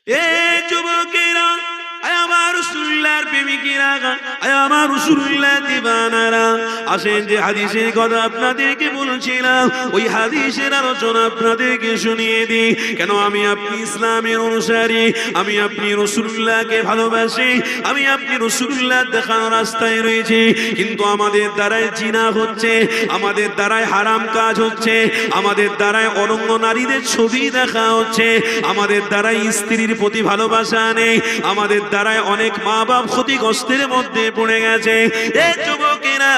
এ যুবকেরা, আয় আমার রাসূলুল্লাহর প্রেমিকেরা, আয় আমার রাসূলুল্লাহ দিবানারা, আসেন যে হাদিসের কথা আপনাদেরকে বলছিলাম ওই হাদিসের আলোচনা আপনাদেরকে শুনিয়ে দিই। কেন আমি আপনি ইসলামের অনুসারী, আমি আপনি রাসূলুল্লাহকে ভালোবাসি, আমি আপনি রাসূলুল্লাহ দেখানো রাস্তায় রয়েছি, কিন্তু আমাদের দ্বারাই জিনা হচ্ছে, আমাদের দ্বারাই হারাম কাজ হচ্ছে, আমাদের দ্বারাই অনঙ্গ নারীদের ছবি দেখা হচ্ছে, আমাদের দ্বারাই স্ত্রীর প্রতি ভালোবাসা নেই, আমাদের দ্বারায় অনেক মা বাপ ক্ষতিগ্রস্তের মধ্যে পড়ে গেছে। এই যুবকেরা,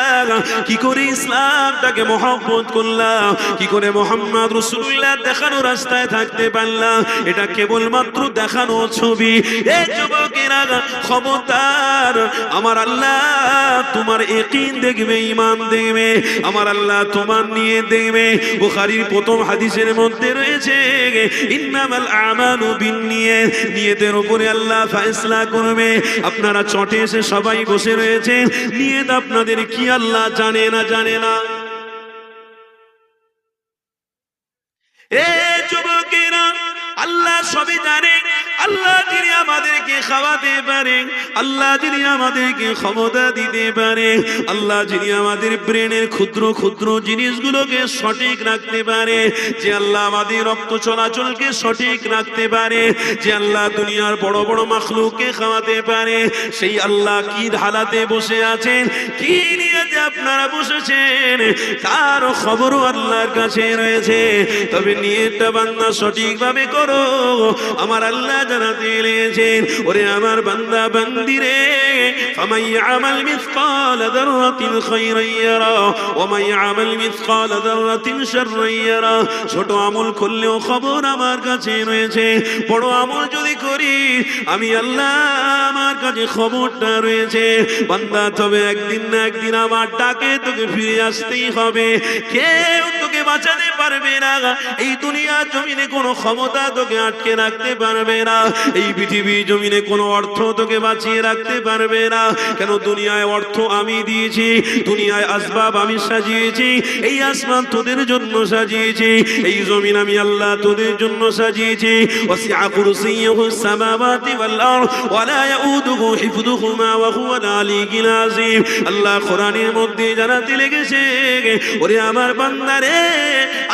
কি করে ইসলামটাকে মহব্বত করলাম, কি করে মুহাম্মদ রাসূলুল্লাহ দেখানো রাস্তায় থাকতে পারলাম, এটা কেবলমাত্র দেখানো ছবি। এই যুবকেরা খবরদার, আমার আল্লাহ তোমার ইয়াকিন দেখবে, ঈমান দেখবে, আমার আল্লাহ তোমার নিয়ে দেখবে। বুখারীর প্রথম হাদিসের মধ্যে রয়েছে ইন্নামাল আমালু বিন্নিয়াত, নিয়তের উপরে আল্লাহ ফয়সালা করবে। আপনারা চটে এসে সবাই বসে রয়েছে, নিয়ত আপনাদের কি আল্লাহ জানে না? জানে না? এ যুবকেরা, আল্লাহ সবই জানে। আল্লাহ যিনি আমাদেরকে খাওয়াতে পারে, আল্লাহ যিনি আমাদেরকে ক্ষমতা দিতে পারে, আল্লাহ যিনি আমাদের ব্রেনের ক্ষুদ্র ক্ষুদ্র জিনিসগুলোকে সঠিক রাখতে পারে, যে আল্লাহ আমাদের রক্ত চলাচলকে সঠিক রাখতে পারে, যে আল্লাহ দুনিয়ার বড় বড় মাখলুককে খাওয়াতে পারে, সেই আল্লাহ কি হালাতে বসে আছেন, কি নিয়ে যে আপনারা বসেছেন, তার খবরও আল্লাহর কাছে রয়েছে। তবে নিয়তটা বান্দা সঠিকভাবে করো, আমার আল্লাহ জানাতে লেগেছেন, ওরে আমার বান্দা বান্দি রে, ফামান ইয়ামাল মিসকাল যাররাতিন খায়রান ইয়ারা ওয়া মান ইয়ামাল মিসকাল যাররাতিন শাররান ইয়ারা। ছোট আমল করলেও খবর আমার কাছে রয়েছে, বড় আমল যদি করি আমি আল্লাহ আমার কাছে খবরটা রয়েছে। বান্দা, তবে একদিন না একদিন আমার ডাকে তোকে ফিরে আসতেই হবে, কেউ তোকে বাঁচাতে পারবে না। এই দুনিয়া জমিনে কোনো ক্ষমতা তোকে আটকে রাখতে পারবে না, এই পৃথিবী জমিনে কোনো অর্থ তোকে বাঁচিয়ে রাখতে পারবে না। কেন? দুনিয়ায় অর্থ আমি দিয়েছি, দুনিয়ায় আসবাব আমি সাজিয়েছি, এই আসমান তোদের জন্য সাজিয়েছি, এই জমিন আমি আল্লাহ তোদের জন্য সাজিয়েছি। ওয়াসিআ কুরসিয়্যুহুস সামাওয়াতি ওয়াল আরদ ওয়া লা ইয়াউদুহু হিফযুহুমা ওয়া হুয়াল আলিয়্যুল আযীম। আল্লাহ কোরআনের মধ্যে জানাতে লেগেছে, ওরে আমার বান্দারে,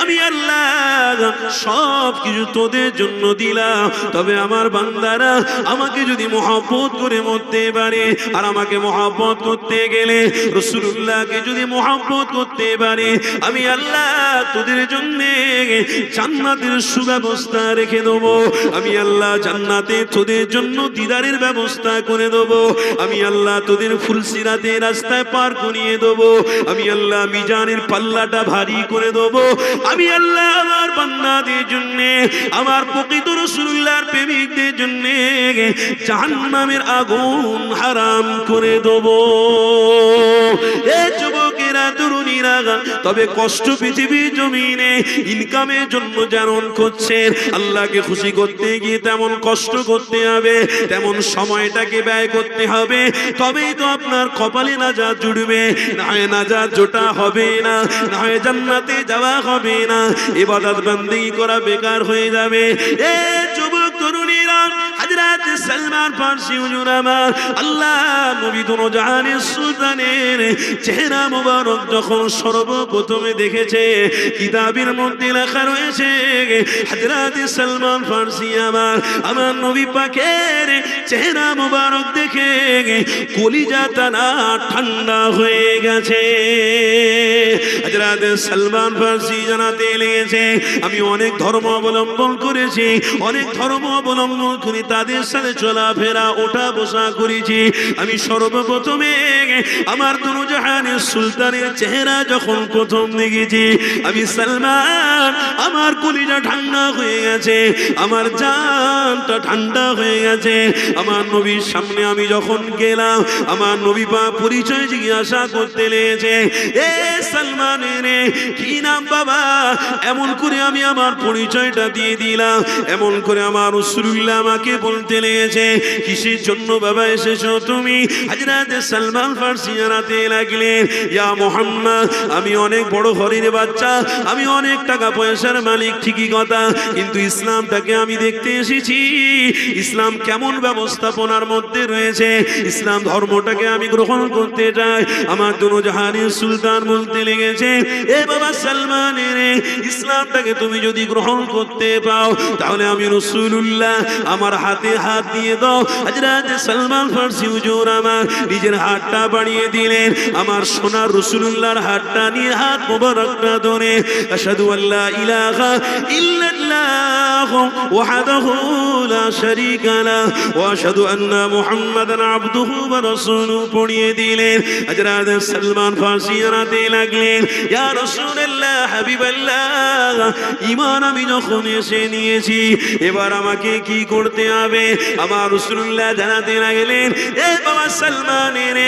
আমি আল্লাহ সব কিছু তোদের জন্য দিলাম, তবে আমার বান্দারা আমাকে যদি মহব্বত করে মরতে পারে, আর আমাকে মহব্বত করতে গেলে রাসূলুল্লাহকে যদি মহব্বত করতে পারে, আমি আল্লাহ তোদের জন্য জান্নাতের সুব্যবস্থা রেখে দেবো, আমি আল্লাহ জান্নাতে তোদের জন্য দিদারের ব্যবস্থা করে দেবো, আমি আল্লাহ তোদের ফুলসিরাতে রাস্তায় পার করিয়ে দেবো, আমি আল্লাহ মিজানের পাল্লাটা ভারী করে দেবো, আমি আল্লাহ আমার বান্দাদের জন্য, আমার প্রকৃত রাসূলুল্লাহর প্রেমিকদের জন্য জাহান্নামের আগুন হারাম করে দেবো। এ যুবকেরা, তরুণীরা, তবে কষ্ট পৃথিবীর জমিনে ইনকামের জন্য যেমন করছেন, আল্লাহকে খুশি করতে গিয়ে তেমন কষ্ট করতে হবে, তেমন সময়টাকে ব্যয় করতে হবে, তবেই তো আপনার কপালে নাজাত জুড়বে, না হয় নাজাত জোটা হবে না, না হয় জান্নাতে যাওয়া হবে না, ইবাদত বন্দেগী করা বেকার হয়ে যাবে। এ যুবক তরুণীরা, হযরত সালমান ফারসি হুজুর আমার, আল্লাহ নবী দোনো জাহানের সুলতানের চেহারা মোবারক যখন সর্বপ্রথমে দেখেছে, কিতাবের মধ্যে লেখা রয়েছে, হযরত সালমান ফারসি আমার নবী পাকের চেহারা মোবারক দেখে কলিজাটা না ঠান্ডা হয়ে গেছে। হযরত সালমান ফারসি জানাতে লেগেছে, আমি অনেক ধর্ম অবলম্বন করেছি, অনেক ধর্ম অবলম্বন করে তাদের সাথে চলাফেরা ওঠা বসা করেছি, আমি সর্বপ্রথমে আমার দুনো জাহানের সুলতানের চেহারা যখন প্রথম দেখেছি, আমি সালমান, আমার কলিজা ঠান্ডা হয়ে গেছে, আমার জানটা ঠান্ডা হয়ে গেছে। আমার নবীর সামনে আমি যখন গেলাম, আমার নবী পাক পরিচয় জিজ্ঞাসা করতে লেগেছে, এ সালমান রে, কি নাম বাবা? এমন করে আমি আমার পরিচয়টা দিয়ে দিলাম, এমন করে আমার রাসূলুল্লাহ আমাকে বলতে লেগেছে, লেগেছে। কিসের জন্য বাবা এসেছো তুমি? হযরত সালমান ফারসি জানাতে লাগলেন, ইয়া মুহাম্মদ, আমি অনেক বড় ঘরের বাচ্চা, আমি অনেক টাকা পয়সার মালিক, ঠিকই কথা, কিন্তু ইসলামটাকে আমি দেখতে এসেছি ইসলাম কেমন ব্যবস্থাপনার মধ্যে রয়েছে, ইসলাম ধর্মটাকে আমি গ্রহণ করতে চাই। আমার দুজাহানের সুলতান বলতে লেগেছে, এ বাবা সালমানের, ইসলামটাকে তুমি যদি গ্রহণ করতে পাও তাহলে আমি রাসূলুল্লাহ আমার হাতে হাত দিয়ে দাও। হযরত সালমান ফারসি হুজুর আমার নিজের হাতটা বাড়িয়ে দিলেন, আমার সোনার রাসূলুল্লাহর হাতটা নিয়ে হাত মোবারকটা ধরে আশহাদু আল্লা ইলাহা ইল্লাল্লাহ ওয়াহদাহু লা শারীকা লাহ ওয়া আশহাদু আন্না মুহাম্মাদান আবদুহু ওয়া রাসূলুহু পড়িয়ে দিলেন। হযরত সালমান ফারসি জানাতে লাগলেন, ইয়া রাসূলুল্লাহ, হাবিবাল্লাহ, ঈমান আমি যখন এসে নিয়েছি এবার আমাকে কি করতে হবে? আমার রাসূলুল্লাহ জানাতে লাগলেন, এ বাবা সালমানের,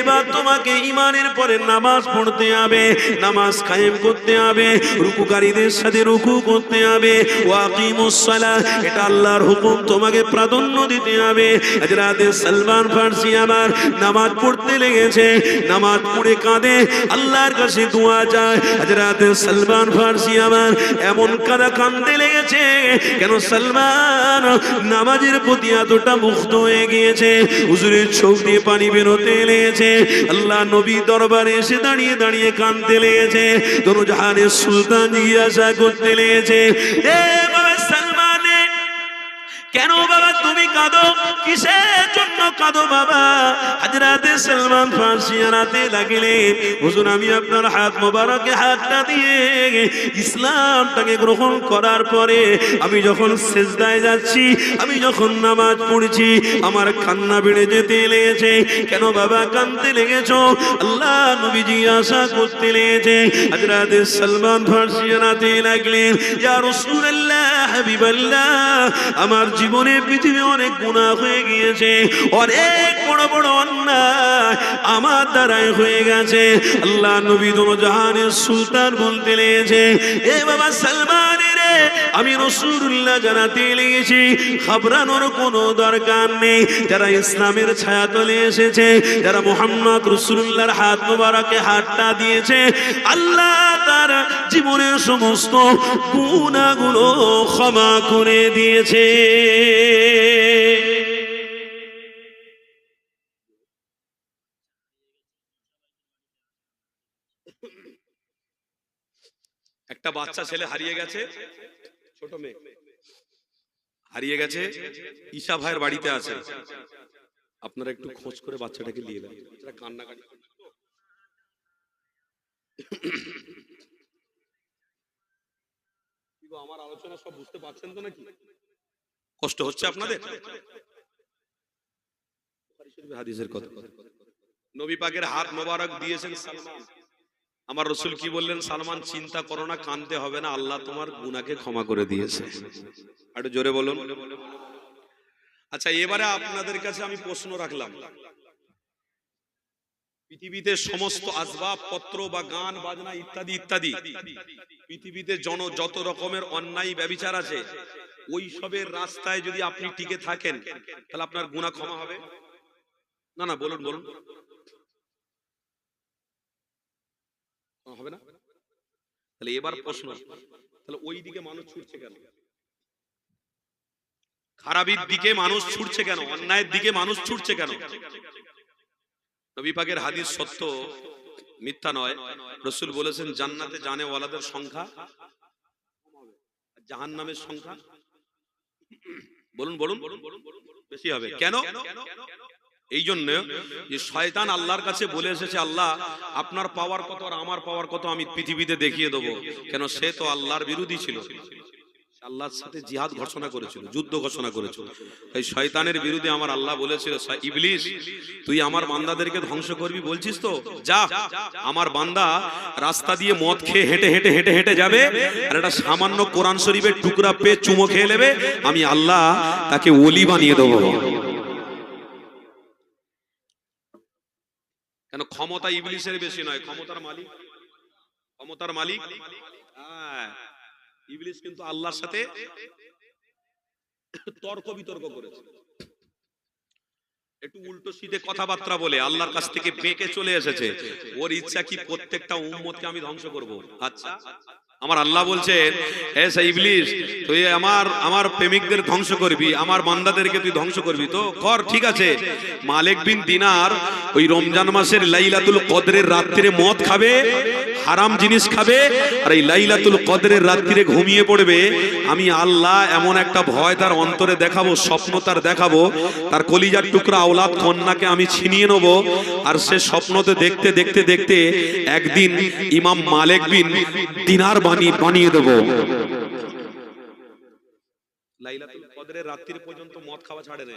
এবার তোমাকে ঈমানের পরে নামাজ পড়তে হবে, নামাজ কায়েম করতে হবে, রুকুকারীদের সাথে রুকু করতে হবে, ওয়াকিমুস সালাহ, এটা আল্লাহর হুকুম, তোমাকে প্রাধান্য দিতে হবে। হযরত সালমান ফারসি আমার নামাজ পড়তে লেগেছে, নামাজ পড়ে কাঁদে, আল্লাহর কাছে দোয়া চায়। হযরত সালমান ফারসি আমার এমন কাঁদতে লেগেছে, কেন সালমান নামাজের প্রতি এতটা মুগ্ধ হয়ে গিয়েছে, হুজুরের চোখ দিয়ে পানি বেরোতে লেগেছে। আল্লাহ নবী দরবারে এসে দাঁড়িয়ে দাঁড়িয়ে কাঁদতে লেগেছে। দুজাহানের সুলতান জিজ্ঞাসা করতে লেগেছে, এ বাবা সালমানে, কেন বাবা তুমি কাঁদো? কিসের জন্য কাঁদো বাবা? হযরত সালমান ফারসি জানাতে লাগলেন, হুজুর, আমি আপনার হাত মোবারকে হাতটা দিয়ে ইসলামটাকে গ্রহণ করার পরে আমি যখন সিজদায় যাচ্ছি, আমি যখন নামাজ পড়ছি, আমার কান্না বেড়ে যেতে লেগেছে। কেন বাবা কাঁদতে লেগেছো? আল্লাহ নবী জিজ্ঞাসা করতে লেগেছে। হযরত সালমান ফারসি জানাতে লাগলেন, ইয়া রাসূলুল্লাহ, হাবিবাল্লাহ, আমার জীবনে পৃথিবী অনেক গুনাহ হয়ে গিয়েছে, অনেক বড় বড় অন্যায় আমার দ্বারাই হয়ে গেছে। আল্লাহ নবী দুজাহানের সুলতান বলতে লেগেছে, এ বাবা সালমানের, আমি রাসূলুল্লাহ জানাতে লেগেছি, ঘাবড়ানোর কোনো দরকার নেই। যারা ইসলামের ছায়াতলে এসেছে, যারা মুহাম্মদ রাসূলুল্লাহর হাত মোবারকে হাতটা দিয়েছে, আল্লাহ তার জীবনের সমস্ত গুনাহগুলো ক্ষমা করে দিয়েছে। একটা বাচ্চা ছেলে হারিয়ে গেছে, ছোট মেয়ে হারিয়ে গেছে, ঈশা ভাইয়ের বাড়িতে আছে। আপনারা একটু খোঁজ করে বাচ্চাটাকে নিয়ে নেন, কান্নাকাটি। আমার আলোচনা সব বুঝতে পারছেন তো নাকি? কষ্ট হচ্ছে আপনাদের? হাদিসের কথা, নবী পাকের হাত মোবারক দিয়েছেন সালমান। আমার রাসূল কি বললেন? সালমান, চিন্তা করো না, কাঁদতে হবে না, আল্লাহ তোমার গুনাহকে ক্ষমা করে দিয়েছে। একটু জোরে বলুন। আচ্ছা, এবারে আপনাদের কাছে আমি প্রশ্ন রাখলাম, পৃথিবীতে সমস্ত আসবাব পত্র বা গান বাজনা ইত্যাদি ইত্যাদি, পৃথিবীতে যত রকমের অন্যায় ব্যভিচার আছে, ওই সবের রাস্তায় যদি আপনি টিকে থাকেন তাহলে আপনার গুনাহ ক্ষমা হবে? না না, বলুন বলুন, হবে না? তাহলে এবার প্রশ্ন, তাহলে ওই দিকে মানুষ ছুটছে কেন? খারাপের দিকে মানুষ ছুটছে কেন? অন্যায়ের দিকে মানুষ ছুটছে কেন? নবী পাকের হাদিস সত্য, মিথ্যা নয়। রাসূল বলেছেন, জান্নাতে জানেওয়ালাদের সংখ্যা, জাহান্নামের সংখ্যা, বলুন বলুন, বেশি হবে। কেন? এই জন্য যে শয়তান আল্লাহর কাছে বলে এসেছে, আল্লাহ আপনার পাওয়ার কত আর আমার পাওয়ার কত আমি পৃথিবীতে দেখিয়ে দেবো। কেন? সে তো আল্লাহর বিরোধী ছিল, আল্লাহর সাথে জিহাদ ঘোষণা করেছিল, যুদ্ধ ঘোষণা করেছিল। এই শয়তানের বিরুদ্ধে আমার আল্লাহ বলেছিল, ইবলিস, তুই আমার বান্দাদেরকে ধ্বংস করবি বলছিস তো, যা, আমার বান্দা রাস্তা দিয়ে মদ খেয়ে হেঁটে হেঁটে হেঁটে হেঁটে যাবে, আর একটা সামান্য কোরআন শরীফের টুকরা পেয়ে চুমো খেয়ে নেবে, আমি আল্লাহ তাকে ওলি বানিয়ে দেবো। কেন? ক্ষমতা ইবলিসের বেশি নয়, ক্ষমতার মালিক, ক্ষমতার মালিক। হ্যাঁ, ইবলিস কিন্তু আল্লাহর সাথে তর্ক বিতর্ক করেছে। একটু উল্টো সিধে কথাবার্তা বলে আল্লাহর কাছ থেকে বেঁকে চলে এসেছে, ওর ইচ্ছা কি প্রত্যেকটা উম্মতকে আমি ধ্বংস করব? আচ্ছা, আমার আল্লাহ বলছেন, হে ইবলিস, তুই আমার প্রেমিকদের ধ্বংস করবি, আমার বান্দাদেরকে তুই ধ্বংস করবি, তো কর, ঠিক আছে। মালিক বিন দিনার ওই রমজান মাসের লাইলাতুল কদরের রাত্রিরে মদ খাবে, হারাম জিনিস খাবে, আর এই লাইলাতুল কদরের রাত্রিরে ঘুমিয়ে পড়বে। আমি আল্লাহ এমন একটা ভয় তার অন্তরে দেখাবো, স্বপ্ন তার দেখাবো, তার কলিজার টুকরা আওলাদ কন্যাকে আমি ছিনিয়ে নেব। আর সে স্বপ্নতে দেখতে দেখতে দেখতে একদিন ইমাম মালিক বিন দিনার বানিয়ে দেব। লাইলাতুল কদরের রাত্রি পর্যন্ত মদ খাওয়া ছাড়ে না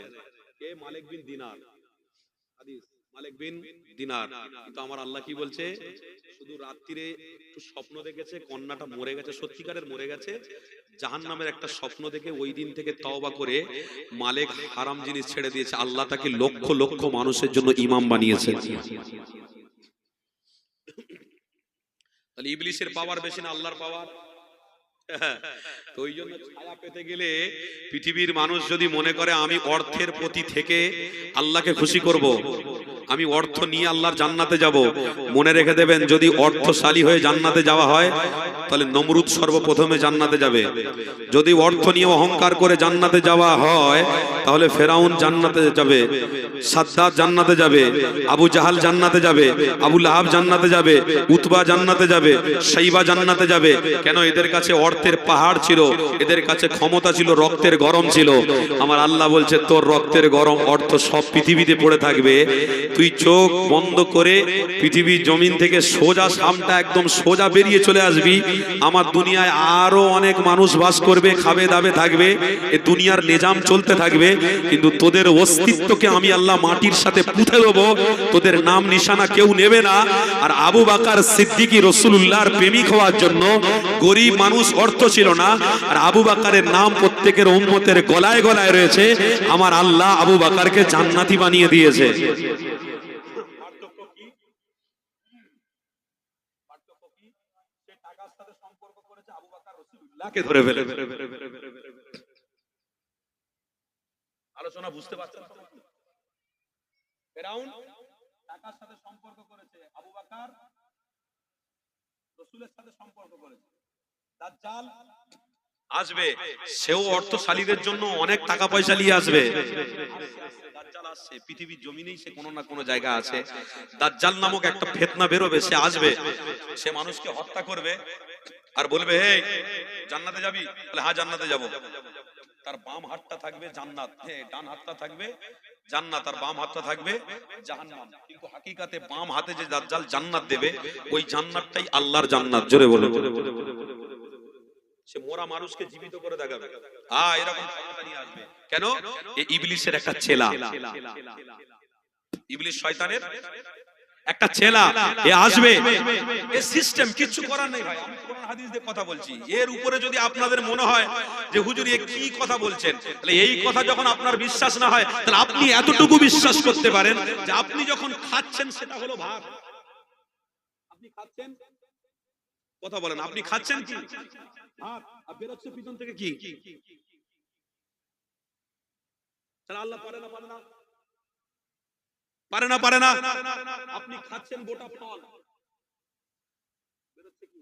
কে? মালিক বিন দিনার। হাদিস, মালিক বিন দিনার। কিন্তু আমার আল্লাহ কি বলছে? শুধু রাত্রিরে একটু স্বপ্ন দেখেছে, কন্যাটা মরে গেছে, সত্যিকারের মরে গেছে, জাহান্নামের একটা স্বপ্ন দেখে ওই দিন থেকে তওবা করে মালিক হারাম জিনিস ছেড়ে দিয়েছে। আল্লাহ তাকে লক্ষ লক্ষ মানুষের জন্য ইমাম বানিয়েছে। তাহলে ইবলিসের পাওয়ার বেশি না আল্লাহর পাওয়ার? তো ওই জন্য ছায়া পেতে গেলে পৃথিবীর মানুষ যদি মনে করে আমি অর্থের প্রতি থেকে আল্লাহকে খুশি করব, আমি অর্থ নিয়ে আল্লাহর জান্নাতে যাব, মনে রেখে দেবেন, যদি অর্থশালী হয়ে জান্নাতে যাওয়া হয় তাহলে নমরুদ সর্বপ্রথমে জান্নাতে যাবে। যদি অর্থ নিয়ে অহংকার করে জান্নাতে যাওয়া হয় তাহলে ফেরাউন জান্নাতে যাবে, সাদ্দাত জান্নাতে যাবে, আবু জাহাল জান্নাতে যাবে, আবু লাহাব জান্নাতে যাবে, উতবা জান্নাতে যাবে, শাইবা জান্নাতে যাবে। কেন? এদের কাছে অর্থের পাহাড় ছিল, এদের কাছে ক্ষমতা ছিল, রক্তের গরম ছিল। আমার আল্লাহ বলছে, তোর রক্তের গরম অর্থ সব পৃথিবীতে পড়ে থাকবে, তুই চোখ বন্ধ করে পৃথিবীর জমিন থেকে সোজা সামটা একদম সোজা বেরিয়ে চলে আসবি। আমার দুনিয়ায় আরো অনেক মানুষ বাস করবে, খাবে দাবে থাকবে, এ দুনিয়ার নিজাম চলতে থাকবে, কিন্তু তোদের অস্তিত্বকে আমি আল্লাহ মাটির সাথে পুঁতে দেবো, তোদের নাম নিশানা কেউ নেবে না। আর আবু বকর সিদ্দিকী রাসূলুল্লাহর প্রেমিক হওয়ার জন্য গরিব মানুষ, অর্থ ছিল না, আর আবু বকরের নাম প্রত্যেকের উম্মতের গলায় গলায় রয়েছে। আমার আল্লাহ আবু বকরকে জান্নাতি বানিয়ে দিয়েছে। আলোচনা বুঝতে পারছেন? ফেরাউন টাকার সাথে সম্পর্ক করেছে, আবু বকর রাসূলের সাথে সম্পর্ক করেছে। দাজ্জাল আসবে, সেও অর্থশালীদের জন্য অনেক টাকা পয়সা নিয়ে আসবে। দাজ্জাল আসছে, পৃথিবীর জমিনেই সে কোনো না কোনো জায়গা আছে। দাজ্জাল নামক একটা ফিতনা বেরোবে, সে আসবে, সে মানুষকে হত্যা করবে আর বলবে, হে জান্নাতে যাবি? বলে হ্যাঁ জান্নাতে যাব। তার বাম হাতটা থাকবে জান্নাত, ডান হাতটা থাকবে জান্নাত, আর বাম হাতটা থাকবে জাহান্নাম। কিন্তু হাকিকাতে বাম হাতে যে দাজ্জাল জান্নাত দেবে, ওই জান্নাতটাই আল্লাহর জান্নাত। জোরে বলে, সে মরা মানুষকে জীবিত করে দেখাবে। এরকম ক্ষমতা নিয়ে আসবে। কেন? এই ইবলিসের একটা ছেলা, ইবলিস শয়তানের একটা ছেলা, এ আসবে, এ সিস্টেম, কিছু করার নেই ভাই। আমি কোরআন হাদিস দিয়ে কথা বলছি, এর উপরে যদি আপনাদের মনে হয় যে হুজুর এ কি কথা বলছেন, তাহলে এই কথা যখন আপনার বিশ্বাস না হয়, তাহলে আপনি এতটুকু বিশ্বাস করতে পারেন যে আপনি যখন খাচ্ছেন সেটা হলো ভাত। আপনি খাচ্ছেন, কথা বলেন, আপনি খাচ্ছেন কি? ভাত। আর বেরোচ্ছে পিছন থেকে কি? তাহলে আল্লাহ পারে না? পারে না? পারে না? পারে না? আপনি খাচ্ছেন গোটা ফল, বেরোচ্ছে কি?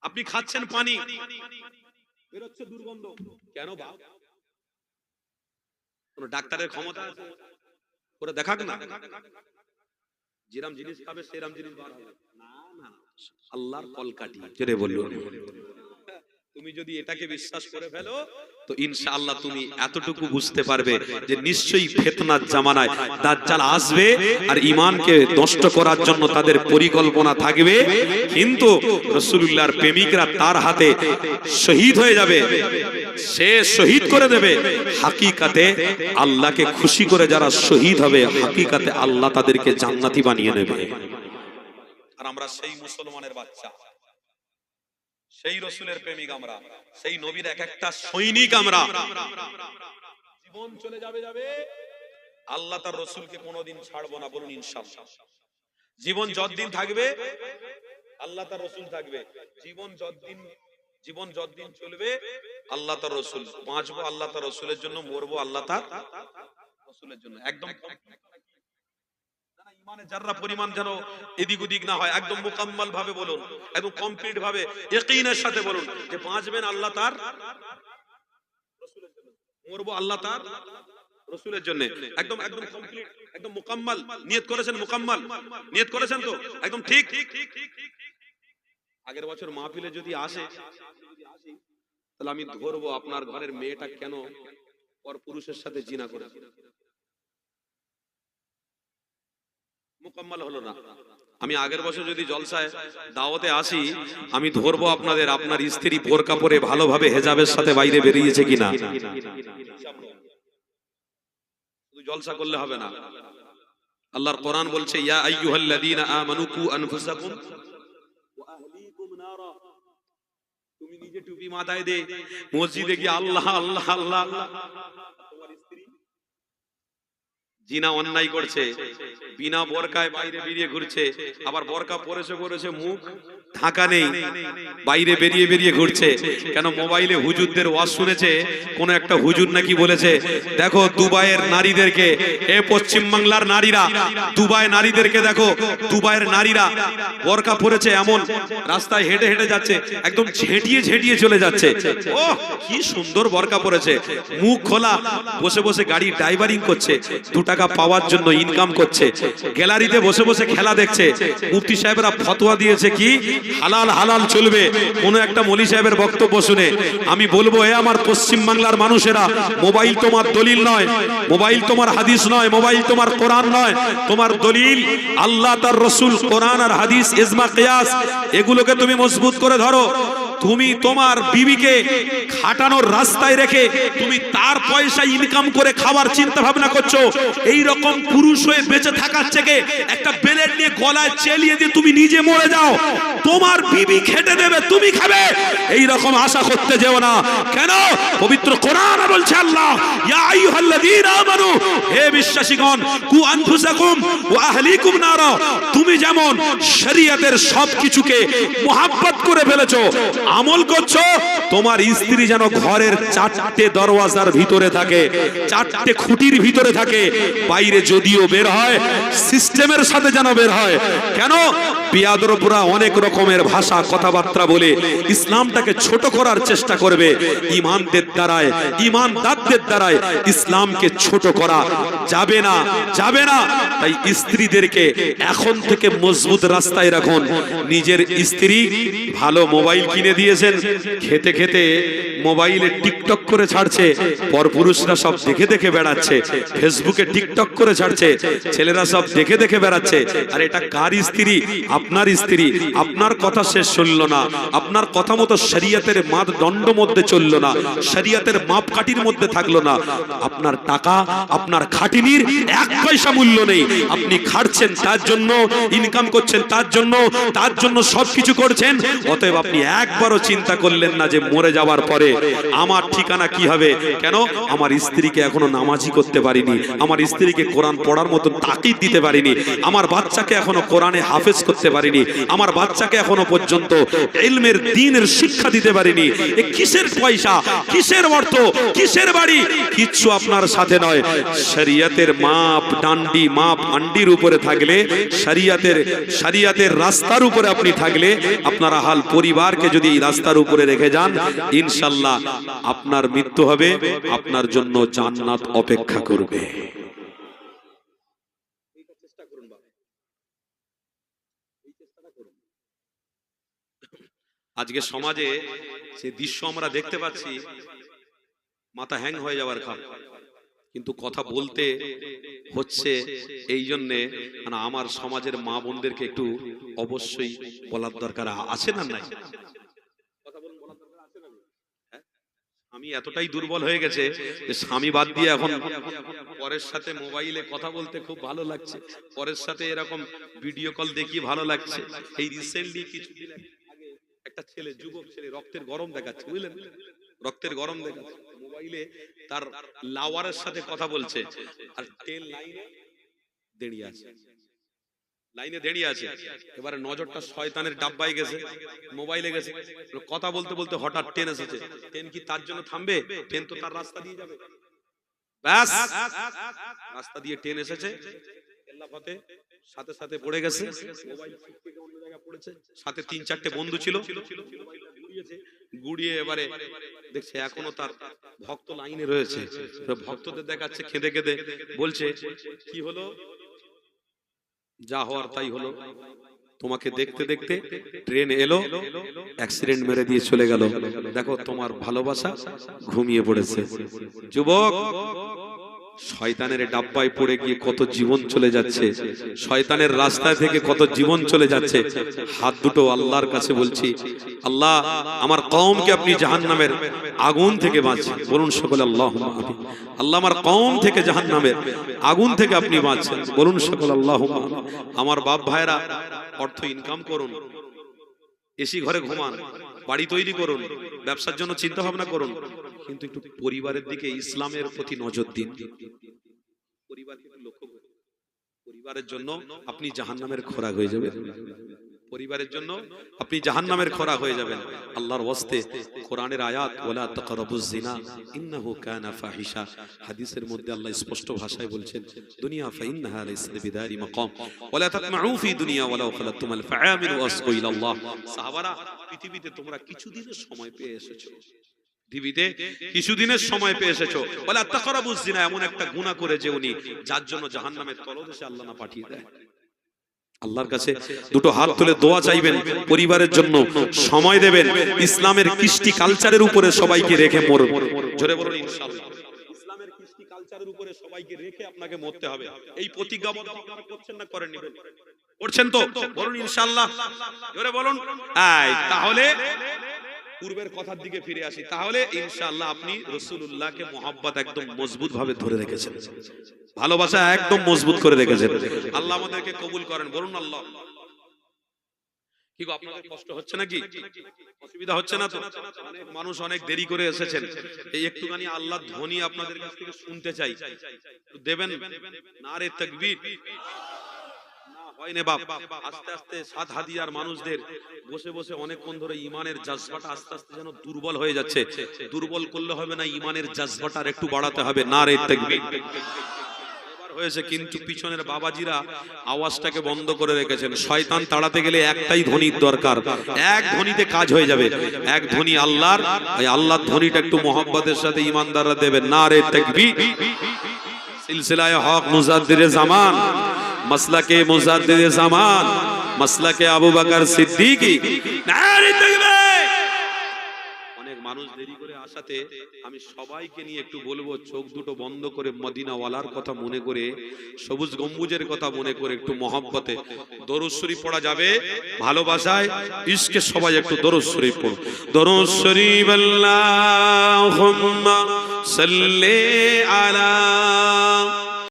আপনি খাচ্ছেন পানি, বেরোচ্ছে দুর্গন্ধ। কেন বাপ? কোন ডাক্তারের ক্ষমতা আছে করে দেখাক না? যেরাম জিনিস খাবে সেরাম জিনিস বার হবে না? না, আল্লাহর কলকাঠি। জোরে বললো। তুমি যদি এটাকে বিশ্বাস করে ফেলো তো ইনশাআল্লাহ তুমি এতটুকু বুঝতে পারবে যে নিশ্চয়ই ফিতনার জামানায় দাজ্জাল আসবে, আর ঈমানকে নষ্ট করার জন্য তাদের পরিকল্পনা থাকবে, কিন্তু রাসূলুল্লাহর প্রেমিকরা তার হাতে শহীদ হয়ে যাবে, সে শহীদ করে দেবে। হাকিকাতে আল্লাহকে খুশি করে যারা শহীদ হবে, হাকিকাতে আল্লাহ তাদেরকে জান্নাতি বানিয়ে নেবে। আর আমরা সেই মুসলমানের বাচ্চা, সেই রাসূলের প্রেমিক, আমরা সেই নবীর এক একটা সৈনিক। আমরা জীবন চলে যাবে, আল্লাহ তার রাসূলকে কোনোদিন ছাড়বো না। বলুন ইনশাআল্লাহ। জীবন যতদিন থাকবে আল্লাহ তার রাসূল থাকবে, জীবন যতদিন জীবন যতদিন চলবে আল্লাহ তার রসুল, বাঁচবো আল্লাহ তার রসুলের জন্য, মরবো আল্লাহ তার রসুলের জন্য। একদম ইমানে যাররা পরিমাণ যেন এদিক ওদিক না হয়, একদম মুকাম্মাল ভাবে বলুন, একদম কমপ্লিট ভাবে ইয়াকিনের সাথে বলুন যে বাঁচবেন আল্লাহ তার রসুলের জন্য, মরবো আল্লাহ তার রসুলের জন্য। একদম একদম কমপ্লিট, একদম মুকাম্মাল নিয়ত করেছেন, মুকাম্মাল নিয়ত করেছেন তো একদম ঠিক। আগের বছর মাহফিলে যদি আসে তাহলে আমি ধরবো আপনার ঘরের মেয়েটা কেন পর পুরুষের সাথে জিনা করেছে। মুকাম্মাল হলো না। আমি আগের বছর যদি জলসায় দাওয়াতে আসি, আমি ধরবো আপনাদের আপনার স্ত্রী বোরকা পরে ভালোভাবে হেজাবের সাথে বাইরে বেরিয়েছে কিনা। শুধু জলসা করলে হবে না। আল্লাহর কোরআন বলছে ইয়া আইয়ুহাল্লাযীনা আমানু কু আনফুসাকুম ওয়া আহলিকুম নারা। তুমি নিজে টুপি মাথায় দে, মসজিদে গিয়ে আল্লাহ আল্লাহ আল্লাহ আল্লাহ, তোমার স্ত্রী জিনা অন্যায় করছে, বিনা বোরকায় বাইরে বেরিয়ে ঘুরছে, আবার বোরকা পরেছে পরেছে মুখ ঢাকা নেই, বাইরে বেরিয়ে বেরিয়ে ঘুরছে। কেন? মোবাইলে হুজুরদের ওয়াজ শুনেছে, কোন একটা হুজুর নাকি বলেছে দেখো দুবাইয়ের নারীদেরকে, এ পশ্চিম বাংলার নারীরা, দুবাই নারীদেরকে দেখো, দুবাইয়ের নারীরা বোরকা পরেছে, এমন রাস্তায় হেঁটে হেঁটে যাচ্ছে, একদম ঝেঁটিয়ে ঝেঁটিয়ে চলে যাচ্ছে। ও কি সুন্দর বোরকা পরেছে, মুখ খোলা, বসে বসে গাড়ি ড্রাইভারিং করছে, 2 টাকা পাওয়ার জন্য ইনকাম করছে, গ্যালারিতে বসে বসে খেলা দেখছে। মুফতি সাহেবরা ফতোয়া দিয়েছে কি হালাল হালাল চলবে। কোন একটা মৌলী সাহেবের বক্তব্য শুনে আমি বলবো, এ আমার পশ্চিম বাংলার মানুষেরা, মোবাইল তোমার দলিল নয়, মোবাইল তোমার হাদিস নয়, মোবাইল তোমার কোরআন নয়, তোমার দলিল আল্লাহ তার রসুল, কোরআন আর হাদিস, ইজমা কিয়াস, এগুলোকে তুমি মজবুত করে ধরো। তুমি তোমার বিবিকে খাটানোর রাস্তায় রেখে তুমি তার পয়সা ইনকাম করে খাবার চিন্তা ভাবনা করছো। এই রকম পুরুষ হয়ে বেঁচে থাকার থেকে একটা বেলেট নিয়ে গলায় চেলিয়ে দিয়ে তুমি নিজে মরে যাও, তোমার বিবি খেটে দেবে, তুমি খাবে, এই রকম আশা করতে যেও না। কেন? পবিত্র কোরআন বলছে আল্লাহ ইয়া আইয়ুহাল্লাযীনা আমানু, হে বিশ্বাসীগণ, কু আনফুসাকুম ওয়া আহলিকুম নারা, তুমি যেমন শরীয়তের সবকিছুকে মুহাব্বত করে ফেলেছো, আমল করছো, তোমার স্ত্রী যেন ঘরের 4টে দরওয়াজার ভিতরে থাকে, 4টে খুঁটির ভিতরে থাকে, বাইরে যদিও বের হয় সিস্টেমের সাথে যেন বের হয়। কেন? বিয়াদরপুরা অনেক রকমের ভাষা কথাবার্তা বলে ইসলামটাকে ছোট করার চেষ্টা করবে। ইমানদের দ্বারায়, ইমানদারদের দ্বারায় ইসলামকে ছোট করা যাবে না, যাবে না। তাই স্ত্রীদেরকে এখন থেকে মজবুত রাস্তায় রাখুন। নিজের স্ত্রী ভালো মোবাইল কিনে দিয়েছেন, খেতে খেতে মোবাইলে টিকটক করে ছাড়ছে, পরপুরুষরা সব দেখে দেখে বেড়াচ্ছে, ফেসবুকে টিকটক করে ছাড়ছে, ছেলেরা সব দেখে দেখে বেড়াচ্ছে। আর এটা কার স্ত্রী? আপনার স্ত্রী। আপনার কথা শেষ শুনলো না, আপনার কথা মতো শরীয়তের মাপদণ্ড মধ্যে চললো না, শরীয়তের মাপকাঠির মধ্যে থাকলো না। আপনার টাকা, আপনার খাটিনির 1 পয়সা মূল্য নেই। আপনি খাটছেন তার জন্য, ইনকাম করছেন তার জন্য, তার জন্য সবকিছু করছেন। অতএব আপনি একবারও চিন্তা করলেন না যে মরে যাওয়ার পরে আমার ঠিকানা কি হবে। কেন? আমার স্ত্রীকে এখনো নামাজি করতে পারিনি, আমার স্ত্রীকে কোরআন পড়ার মতো তাকিদ দিতে পারিনি, আমার বাচ্চাকে এখনো কোরআনে হাফেজ করতে পারিনি, আমার বাচ্চাকে এখনো পর্যন্ত ইলমের দ্বীনের শিক্ষা দিতে পারিনি। এ কিসের পয়সা, কিসের অর্থ, কিসের বাড়ি? কিচ্ছু আপনার সাথে নয়। শরীয়তের মাপ ডান্ডি, মাপ আন্ডির উপরে থাকলে, শরীয়তের রাস্তার উপরে আপনি থাকলে, আপনার হাল পরিবারকে যদি এই রাস্তার উপরে রেখে যান, ইনশাআল্লাহ আপনার মৃত্যু হবে, আপনার জন্য জান্নাত অপেক্ষা করবে। আজকে সমাজে যে দৃশ্য আমরা দেখতে পাচ্ছি, মাথা হ্যাং হয়ে যাওয়ার খাম। কিন্তু কথা বলতে হচ্ছে এই জন্যে, আমার সমাজের মা বোনদেরকে একটু অবশ্যই বলার দরকার আছে না নাই? আমি এতটাই দুর্বল হয়ে গেছে যে স্বামী বাদ দিয়ে এখন পরের সাথে মোবাইলে কথা বলতে খুব ভালো লাগছে, পরের সাথে এরকম ভিডিও কল দেখি ভালো লাগছে। এই রিসেন্টলি কিছুদিন আগে একটা ছেলে, যুবক ছেলে, রক্তের গরম দেখাচ্ছে, বুঝলেন, রক্তের গরম দেখাচ্ছে, মোবাইলে তার লাওয়ারের সাথে কথা বলছে, আর ট্রেন লাইনে দাঁড়িয়ে আছে। লাইনে দাঁড়িয়ে আছে, এবারে নজরটা শয়তানের ডাব্বায় গেছে, মোবাইলে গেছে, কথা বলতে বলতে হঠাৎ ট্রেন এসেছে। ট্রেন কি তার জন্য থামবে? ট্রেন তো তার রাস্তা দিয়ে যাবে। ব্যাস, রাস্তা দিয়ে ট্রেন এসেছে, এল্লাফতে সাথে সাথে পড়ে গেছে, মোবাইল থেকে অন্য জায়গায় পড়েছে, সাথে 3-4টে বন্ধু ছিল, গুড়িয়ে এবারে দেখছে এখনো তার ভক্ত লাইনে রয়েছে। ভক্তদের দেখাচ্ছে কেঁদে কেঁদে, বলছে কি হলো? যা হওয়ার তাই হলো, তোমাকে দেখতে দেখতে ট্রেন এলো, অ্যাক্সিডেন্ট মেরে দিয়ে চলে গেল, দেখো তোমার ভালোবাসা ঘুমিয়ে পড়েছে। যুবক, শয়তানের ডাব্বায় পড়ে গিয়ে কত জীবন চলে যাচ্ছে, শয়তানের রাস্তায় থেকে কত জীবন চলে যাচ্ছে। হাত দুটো আল্লাহর কাছে বলছি, আল্লাহ আমার কওমকে আপনি জাহান্নামের আগুন থেকে বাঁচান। বলুন সকলে আল্লাহুম্মা আমিন। আল্লাহ আমার কওম থেকে জাহান্নামের আগুন থেকে আপনি বাঁচান। বলুন সকলে আল্লাহুম্মা আমিন। আমার বাপ ভাইরা, অর্থ ইনকাম করুন, এসি ঘরে ঘুমান, বাড়ি তৈরি করুন, ব্যবসার জন্য চিন্তা ভাবনা করুন, কিন্তু একটু পরিবারের দিকে, ইসলামের প্রতি নজর দিন। পরিবারকে লক্ষ্য করুন। পরিবারের জন্য আপনি জাহান্নামের খোরাক হয়ে যাবেন। পরিবারের জন্য আপনি জাহান্নামের খোরাক হয়ে যাবেন। আল্লাহর ওয়াস্তে কোরআনের আয়াত, ওয়ালা তাকরাবুজ জিনা ইন্নাহু কানা ফাহিশা, হাদিসের মধ্যে আল্লাহ স্পষ্ট ভাষায় বলছেন, দুনিয়া ফাইন্নাহা লাইসা বিদারি মাকাম ওয়ালা তাতমাউ ফি দুনিয়া ওয়ালাউ খালাতুমাল ফাআমিনু ওয়াসকু ইলাল্লাহ। সাহাবারা, পৃথিবীতে তোমরা কিছুদিনের সময় পেয়ে এসেছো, পৃথিবীতে কিছুদিনের সময় পেয়ে এসেছো, ওয়ালা তাকরাবুজ জিনা, এমন একটা গুনাহ করে যে উনি, যার জন্য জাহান্নামের তলদেশে আল্লাহ না পাঠিয়ে দেয়। আল্লাহর কাছে দুটো হাত তুলে দোয়া চাইবেন, পরিবারের জন্য সময় দেবেন, ইসলামের কৃষ্টি কালচারের উপরে সবাইকে রেখে মরবেন। জোরে বলুন ইনশাআল্লাহ। ইসলামের কৃষ্টি কালচারের উপরে সবাইকে রেখে আপনাকে মরতে হবে। এই প্রতিজ্ঞাবদ্ধ আপনারা করছেন না করেননি? করছেন তো? বলুন ইনশাআল্লাহ। জোরে বলুন। তাহলে পূর্বের কথার দিকে ফিরে আসি। তাহলে ইনশাআল্লাহ আপনি রাসূলুল্লাহকে মুহাব্বত একদম মজবুত ভাবে ধরে রেখেছেন, ভালোবাসা একদম মজবুত করে রেখেছেন। আল্লাহ আমাদেরকে কবুল করেন। বলুন আল্লাহ। কি গো, আপনাদের কষ্ট হচ্ছে নাকি? অসুবিধা হচ্ছে না তো? অনেক মানুষ অনেক দেরি করে এসেছেন, এই একটুখানি আল্লাহর ধ্বনি আপনাদের কাছ থেকে শুনতে চাই, দেবেন? নারে তাকবীর। আস্তে আস্তে সাত হাদিয়ার মানুষদের বসে বসে অনেকক্ষণ ধরে ইমানের জজবাটা আস্তে আস্তে যেন দুর্বল হয়ে যাচ্ছে। দুর্বল করলে হবে না, ইমানের জজবাটা একটু বাড়াতে হবে। নারে তাকবীর হয়েছে, কিন্তু পিছনের বাবাজিরা আওয়াজটাকে বন্ধ করে রেখেছেন। শয়তান তাড়াতে গেলে একটাই ধ্বনির দরকার, এক ধ্বনিতে কাজ হয়ে যাবে। এক ধ্বনি আল্লাহর, ওই আল্লাহর ধ্বনিটা একটু মুহাব্বতের সাথে ইমানদাররা দেবেন। নারে তাকবীর। সিলসিলায়ে হক মুজাদ্দিদে জামান, মাসলাকে মুজাদ্দিদে জামান, মাসলাকে আবু বকর সিদ্দিকী। নারে তাকবীর। অনেক মানুষ দেরি করে আসাতে আমি সবাইকে নিয়ে একটু বলবো, চোখ দুটো বন্ধ করে মদিনাওয়ালার কথা মনে করে, সবুজ গম্বুজের কথা মনে করে একটু মহব্বতে দরুদ শরীফ পড়া যাবে। ভালোবাসায় ইশকে সবাই একটু দরুদ শরীফ পড়ো। দরুদ শরীফ আল্লাহুম্মা সাল্লি আলা